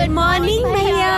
Good morning भैया।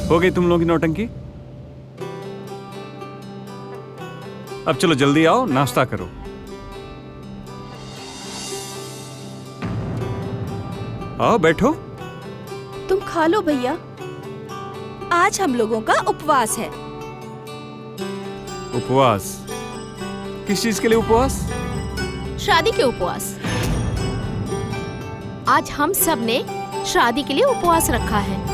हो गई तुम लोगों की नौटंकी? अब चलो जल्दी आओ, नाश्ता करो। आओ बैठो। तुम खा लो भैया, आज हम लोगों का उपवास है। उपवास? किस चीज के लिए उपवास? शादी के उपवास। आज हम सब ने शादी के लिए उपवास रखा है।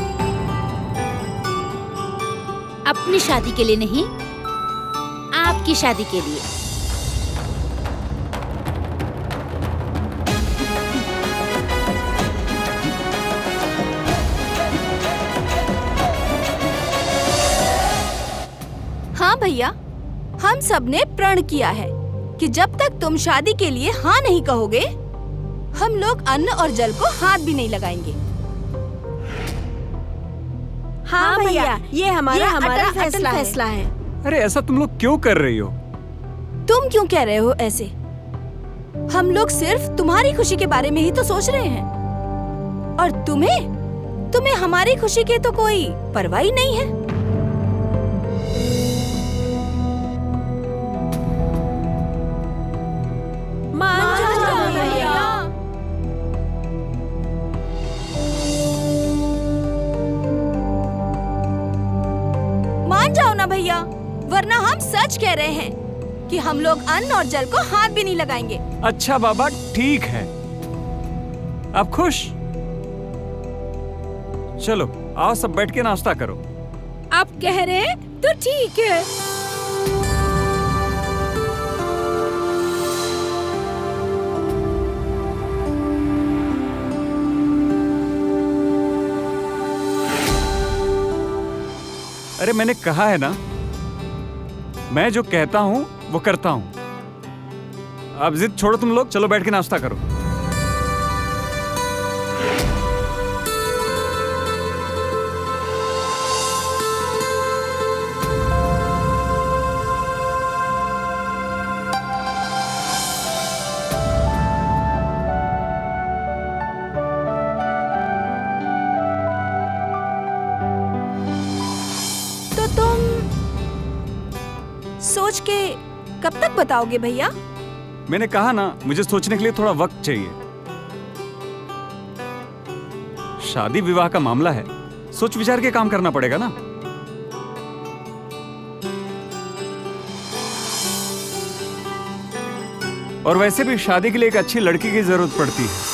अपनी शादी के लिए नहीं, आपकी शादी के लिए। हाँ भैया, हम सब ने प्रण किया है कि जब तक तुम शादी के लिए हाँ नहीं कहोगे, हम लोग अन्न और जल को हाथ भी नहीं लगाएंगे। हाँ भैया, ये हमारा अटल फैसला है। अरे ऐसा तुम लोग क्यों कर रही हो? तुम क्यों कह रहे हो ऐसे? हम लोग सिर्फ तुम्हारी खुशी के बारे में ही तो सोच रहे हैं, और तुम्हें हमारी खुशी की तो कोई परवाह ही नहीं है। मान जाओ भैया। मान जाओ ना भैया, वरना हम सच कह रहे हैं कि हम लोग अन्न और जल को हाथ भी नहीं लगाएंगे। अच्छा बाबा, ठीक है। आप खुश? चलो आओ सब बैठ के नाश्ता करो। आप कह रहे हैं तो ठीक है। अरे मैंने कहा है ना, मैं जो कहता हूँ वो करता हूँ। अब जिद छोड़ो तुम लोग, चलो बैठ के नाश्ता करो। तो तुम सोच के कब तक बताओगे भैया? मैंने कहा ना, मुझे सोचने के लिए थोड़ा वक्त चाहिए। शादी विवाह का मामला है, सोच विचार के काम करना पड़ेगा ना। और वैसे भी शादी के लिए एक अच्छी लड़की की जरूरत पड़ती है।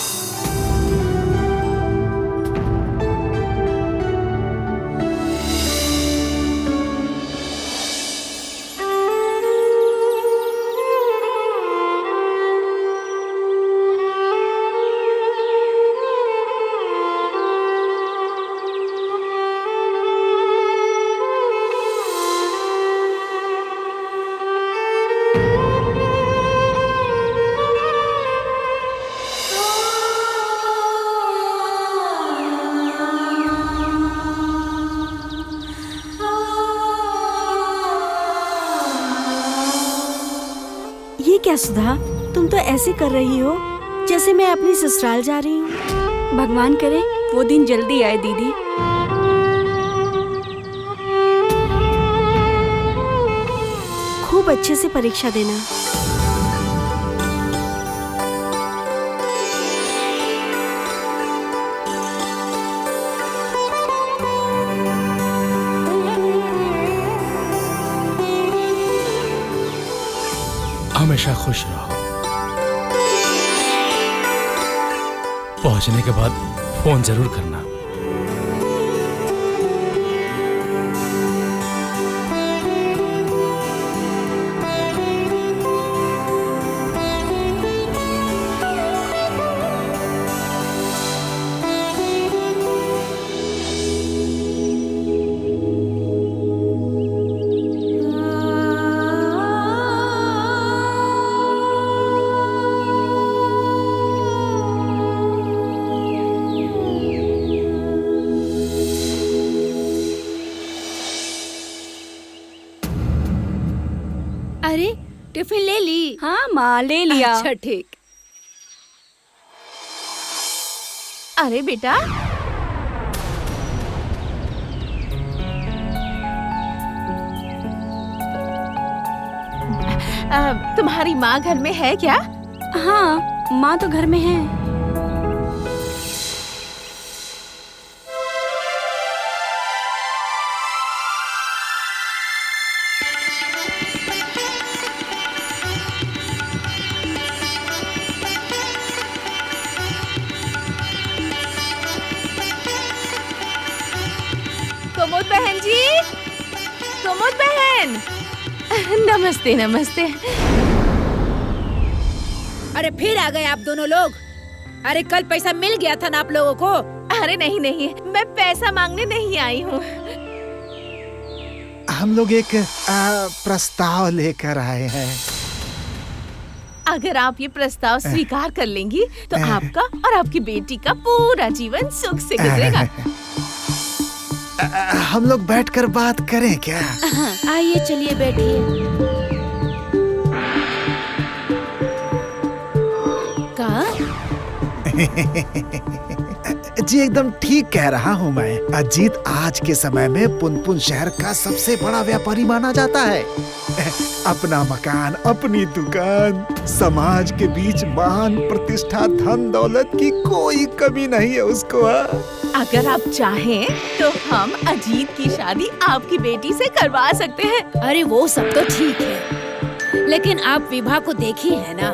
ये क्या सुधा, तुम तो ऐसे कर रही हो जैसे मैं अपनी ससुराल जा रही हूँ। भगवान करे वो दिन जल्दी आए दीदी। अच्छे से परीक्षा देना। हमेशा खुश रहो। पहुंचने के बाद फोन जरूर करना। अरे टिफिन ले ली? हाँ माँ, ले लिया। अच्छा ठीक। अरे बेटा, तुम्हारी माँ घर में है क्या? हाँ, माँ तो घर में है। कुमुद बहन जी, कुमुद बहन, नमस्ते नमस्ते। अरे फिर आ गए आप दोनों लोग। अरे कल पैसा मिल गया था ना आप लोगों को? अरे नहीं नहीं, मैं पैसा मांगने नहीं आई हूँ। हम लोग एक प्रस्ताव लेकर आए हैं। अगर आप ये प्रस्ताव स्वीकार कर लेंगी तो आपका और आपकी बेटी का पूरा जीवन सुख से गुजरेगा। हम लोग बैठकर बात करें क्या? आइए चलिए बैठिए। कहा? जी एकदम ठीक कह रहा हूँ मैं। अजीत आज के समय में पुनपुन शहर का सबसे बड़ा व्यापारी माना जाता है। अपना मकान, अपनी दुकान, समाज के बीच मान प्रतिष्ठा, धन दौलत की कोई कमी नहीं है उसको। अगर आप चाहें तो हम अजीत की शादी आपकी बेटी से करवा सकते हैं। अरे वो सब तो ठीक है, लेकिन आप विभा को देखी है ना?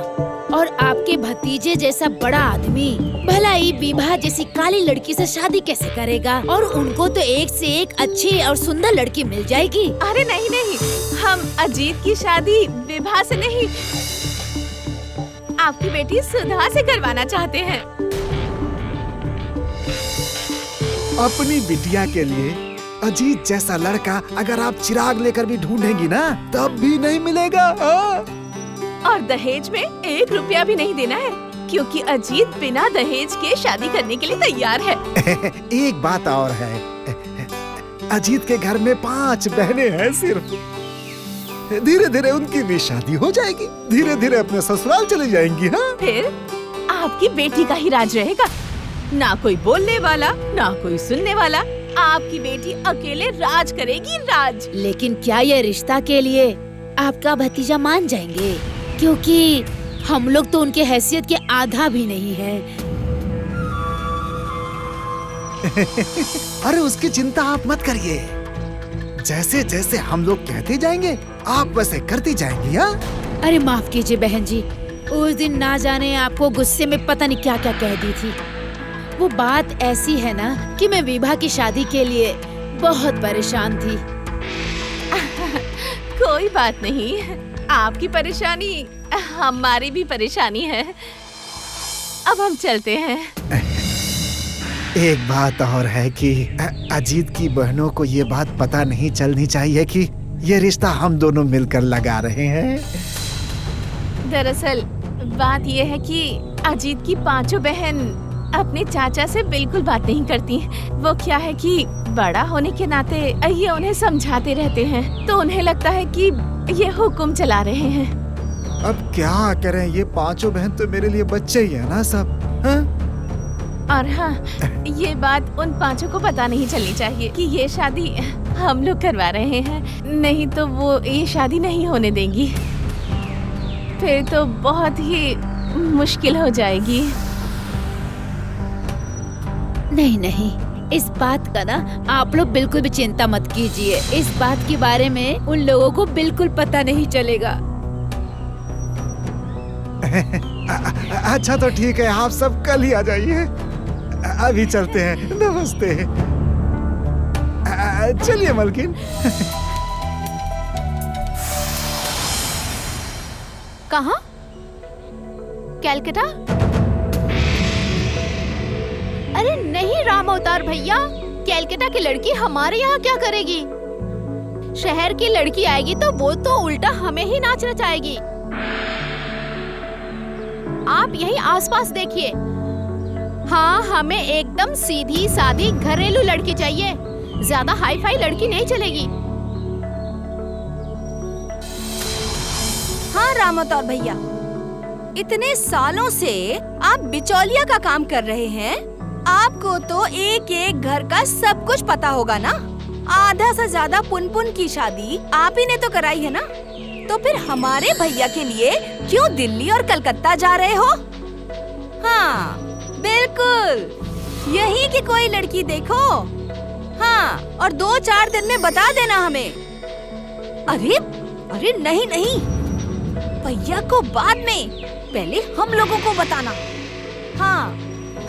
और आपके भतीजे जैसा बड़ा आदमी भला ही विभा जैसी काली लड़की से शादी कैसे करेगा? और उनको तो एक से एक अच्छी और सुंदर लड़की मिल जाएगी। अरे नहीं नहीं, हम अजीत की शादी विभा से नहीं, आपकी बेटी सुधा से करवाना चाहते हैं। अपनी बिटिया के लिए अजीत जैसा लड़का अगर आप चिराग लेकर भी ढूंढेंगी ना, तब भी नहीं मिलेगा। और दहेज में 1 रुपया भी नहीं देना है, क्योंकि अजीत बिना दहेज के शादी करने के लिए तैयार है। एक बात और है, अजीत के घर में 5 बहनें हैं सिर्फ। धीरे धीरे उनकी भी शादी हो जाएगी, धीरे धीरे अपने ससुराल चली जाएंगी। हाँ, फिर आपकी बेटी का ही राज रहेगा, ना कोई बोलने वाला, ना कोई सुनने वाला। आपकी बेटी अकेले राज करेगी, राज। लेकिन क्या ये रिश्ता के लिए आपका भतीजा मान जाएंगे? क्योंकि हम लोग तो उनके हैसियत के आधा भी नहीं है। अरे उसकी चिंता आप मत करिए, जैसे जैसे हम लोग कहते जाएंगे आप वैसे करती जाएंगी। हाँ, अरे माफ कीजिए बहन जी, उस दिन ना जाने आपको गुस्से में पता नहीं क्या क्या कह दी थी। वो बात ऐसी है ना कि मैं विभा की शादी के लिए बहुत परेशान थी। कोई बात नहीं, आपकी परेशानी हमारी भी परेशानी है। अब हम चलते हैं। एक बात और है कि अजीत की बहनों को ये बात पता नहीं चलनी चाहिए कि ये रिश्ता हम दोनों मिलकर लगा रहे हैं। दरअसल बात ये है कि अजीत की 5 बहन अपने चाचा से बिल्कुल बात नहीं करती। वो क्या है कि बड़ा होने के नाते ये उन्हें समझाते रहते हैं, तो उन्हें लगता है कि ये हुक्म चला रहे हैं। अब क्या करें, ये 5 बहन तो मेरे लिए बच्चे ही है ना सब। हाँ? और हाँ, ये बात उन 5 को पता नहीं चलनी चाहिए कि ये शादी हम लोग करवा रहे हैं, नहीं तो वो ये शादी नहीं होने देंगी। फिर तो बहुत ही मुश्किल हो जाएगी। नहीं नहीं, इस बात का ना आप लोग बिल्कुल भी चिंता मत कीजिए। इस बात के बारे में उन लोगों को बिल्कुल पता नहीं चलेगा। अच्छा तो ठीक है, आप सब कल ही आ जाइए। अभी चलते हैं, नमस्ते। चलिए मलकिन। कहाँ? कैलकाटा? अरे नहीं राम अवतार भैया, कैलकाटा की लड़की हमारे यहाँ क्या करेगी? शहर की लड़की आएगी तो वो तो उल्टा हमें ही नाच नचाएगी। आप यही आसपास देखिए। हाँ, हमें एकदम सीधी सादी घरेलू लड़की चाहिए, ज्यादा हाई फाई लड़की नहीं चलेगी। हाँ रामौतौर भैया, इतने सालों से आप बिचौलिया का काम कर रहे हैं, आपको तो एक एक घर का सब कुछ पता होगा ना। आधा से ज्यादा पुनपुन की शादी आप ही ने तो कराई है ना, तो फिर हमारे भैया के लिए क्यों दिल्ली और कलकत्ता जा रहे हो? हाँ बिल्कुल, यही की कोई लड़की देखो। हाँ, और 2-4 दिन में बता देना हमें। अरे अरे नहीं नहीं, भैया को बाद में, पहले हम लोगों को बताना। हाँ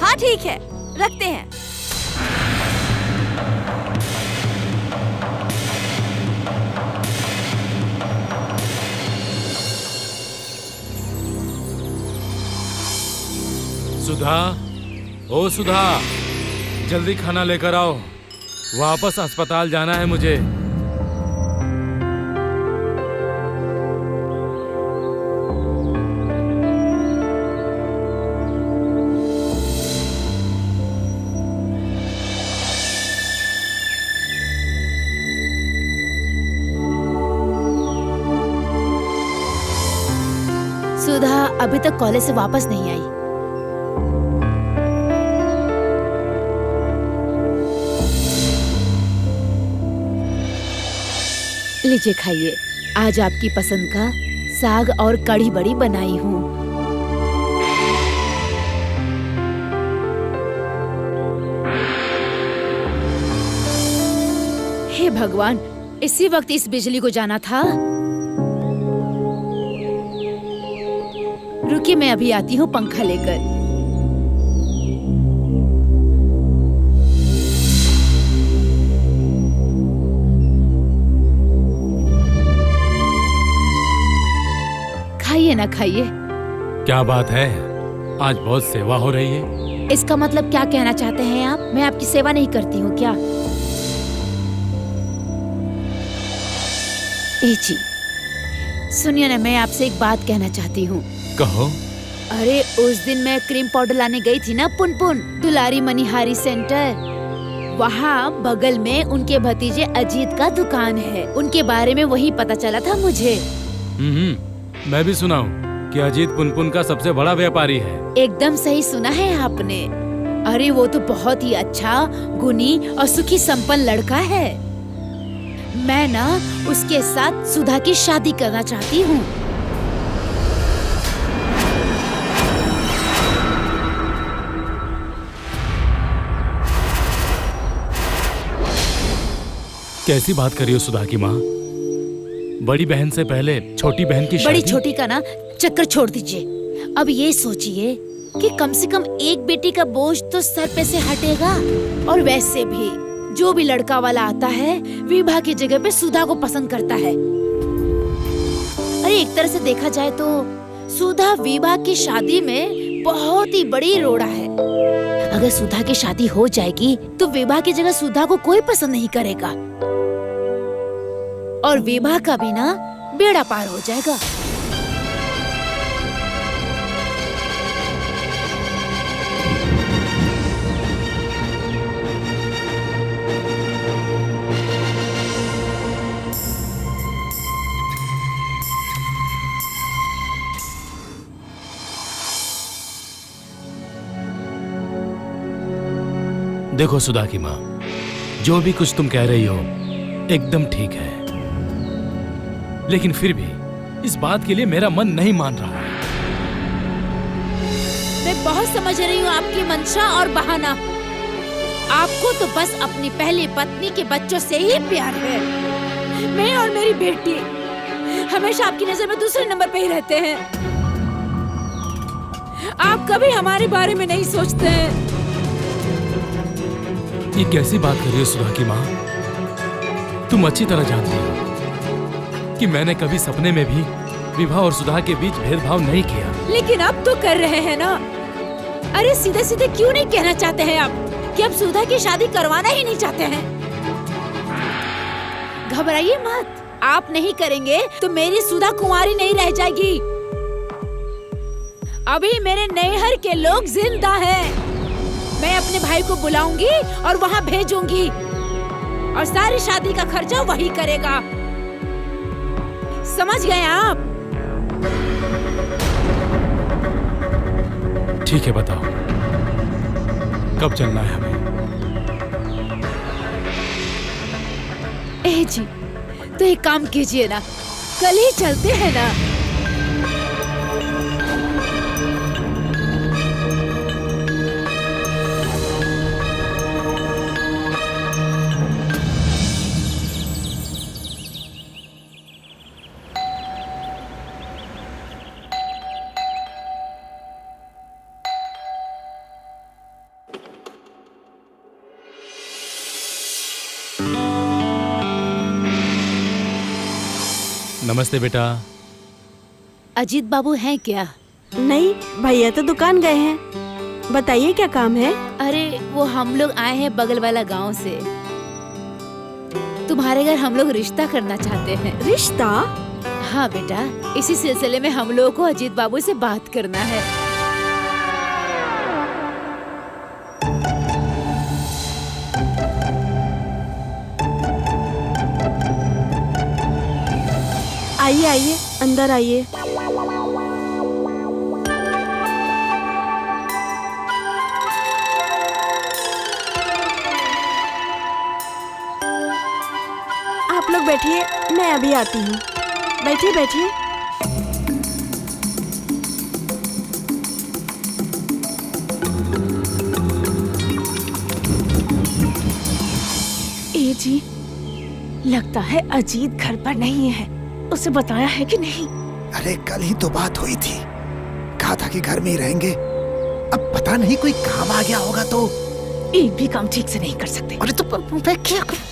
हाँ ठीक है, रखते हैं। सुधा, ओ सुधा, जल्दी खाना लेकर आओ, वापस अस्पताल जाना है मुझे। सुधा अभी तक कॉलेज से वापस नहीं आई। लीजिए खाइए, आज आपकी पसंद का साग और कढ़ी बड़ी बनाई हूँ। हे भगवान, इसी वक्त इस बिजली को जाना था। रुकिए, मैं अभी आती हूँ पंखा लेकर। खाइए ना खाइए। क्या बात है, आज बहुत सेवा हो रही है। इसका मतलब क्या कहना चाहते हैं आप? मैं आपकी सेवा नहीं करती हूँ क्या? ए जी, सुनिए ना, मैं आपसे एक बात कहना चाहती हूँ। कहो। अरे उस दिन मैं क्रीम पाउडर लाने गई थी ना पुनपुन, दुलारी मनिहारी सेंटर। वहाँ बगल में उनके भतीजे अजीत का दुकान है। उनके बारे में वही पता चला था मुझे। मैं भी सुना हूँ कि अजीत पुनपुन का सबसे बड़ा व्यापारी है। एकदम सही सुना है आपने। अरे वो तो बहुत ही अच्छा, गुणी और सुखी संपन्न लड़का है। मैं ना उसके साथ सुधा की शादी करना चाहती हूँ। कैसी बात कर रही हो सुधा की माँ? बड़ी बहन से पहले छोटी बहन की शादी? बड़ी छोटी का ना चक्कर छोड़ दीजिए। अब ये सोचिए कि कम से कम एक बेटी का बोझ तो सर पे से हटेगा। और वैसे भी जो भी लड़का वाला आता है विभा की जगह पे सुधा को पसंद करता है। अरे एक तरह से देखा जाए तो सुधा विभा की शादी में बहुत ही बड़ी रोड़ा है। अगर सुधा की शादी हो जाएगी तो विभा की जगह सुधा को कोई पसंद नहीं करेगा और विभा का भी ना बेड़ा पार हो जाएगा। देखो सुधा की माँ, जो भी कुछ तुम कह रही हो एकदम ठीक है, लेकिन फिर भी इस बात के लिए मेरा मन नहीं मान रहा है। मैं बहुत समझ रही हूँ आपकी मंशा और बहाना। आपको तो बस अपनी पहली पत्नी के बच्चों से ही प्यार है। मैं और मेरी बेटी हमेशा आपकी नजर में दूसरे नंबर पे ही रहते हैं। आप कभी हमारे बारे में नहीं सोचते हैं। ये कैसी बात कर रही हो सुधा की माँ? तुम अच्छी तरह जानती हो कि मैंने कभी सपने में भी विभा और सुधा के बीच भेदभाव नहीं किया। लेकिन अब तो कर रहे हैं ना। अरे सीधे सीधे क्यों नहीं कहना चाहते हैं आप कि अब सुधा की शादी करवाना ही नहीं चाहते हैं? घबराइए मत, आप नहीं करेंगे तो मेरी सुधा कुंवारी नहीं रह जाएगी। अभी मेरे नैहर के लोग जिंदा हैं। मैं अपने भाई को बुलाऊंगी और वहाँ भेजूंगी और सारी शादी का खर्चा वही करेगा। समझ गए आप? ठीक है, बताओ कब चलना है हमें? ए जी, तो एक काम कीजिए ना, कल ही चलते हैं ना। नमस्ते बेटा। अजीत बाबू हैं क्या? नहीं, भैया तो दुकान गए हैं। बताइए क्या काम है? अरे वो हम लोग आए हैं बगल वाला गांव से। तुम्हारे घर हम लोग रिश्ता करना चाहते हैं। रिश्ता? हाँ बेटा, इसी सिलसिले में हम लोगों को अजीत बाबू से बात करना है। आइए आइए, अंदर आइए। आप लोग बैठिए, मैं अभी आती हूँ। बैठिए बैठिए। ए जी, लगता है अजीत घर पर नहीं है। उसे बताया है कि नहीं? अरे कल ही तो बात हुई थी, कहा था कि घर में ही रहेंगे। अब पता नहीं कोई काम आ गया होगा तो। एक भी काम ठीक से नहीं कर सकते। अरे तो मैं क्या करूं?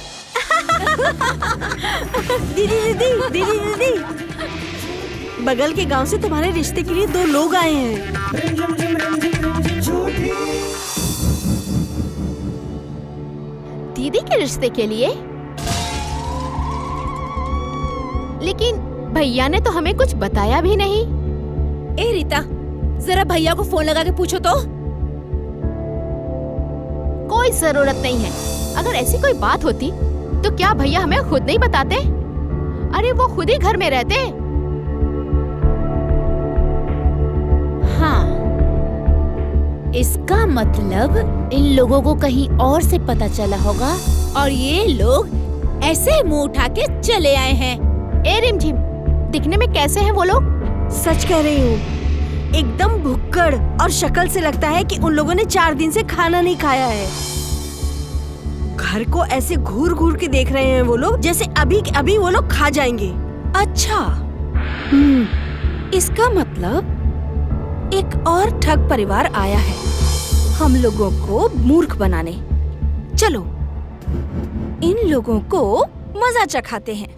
दीदी दीदी दीदी दीदी, बगल के गांव से तुम्हारे रिश्ते के लिए 2 लोग आए हैं। दीदी के रिश्ते के लिए? लेकिन भैया ने तो हमें कुछ बताया भी नहीं। ए रीता, जरा भैया को फोन लगा के पूछो तो। कोई जरूरत नहीं है। अगर ऐसी कोई बात होती तो क्या भैया हमें खुद नहीं बताते? अरे वो खुद ही घर में रहते। हाँ, इसका मतलब इन लोगों को कहीं और से पता चला होगा और ये लोग ऐसे मुंह उठा के चले आए हैं। ए रिमझिम, दिखने में कैसे हैं वो लोग? सच कह रही हूँ, एकदम भुक्कड़ और शक्ल से लगता है कि उन लोगों ने 4 दिन से खाना नहीं खाया है। घर को ऐसे घूर घूर के देख रहे हैं वो लोग, जैसे अभी अभी वो लोग खा जाएंगे। अच्छा, इसका मतलब एक और ठग परिवार आया है हम लोगों को मूर्ख बनाने। चलो इन लोगों को मजा चखाते हैं।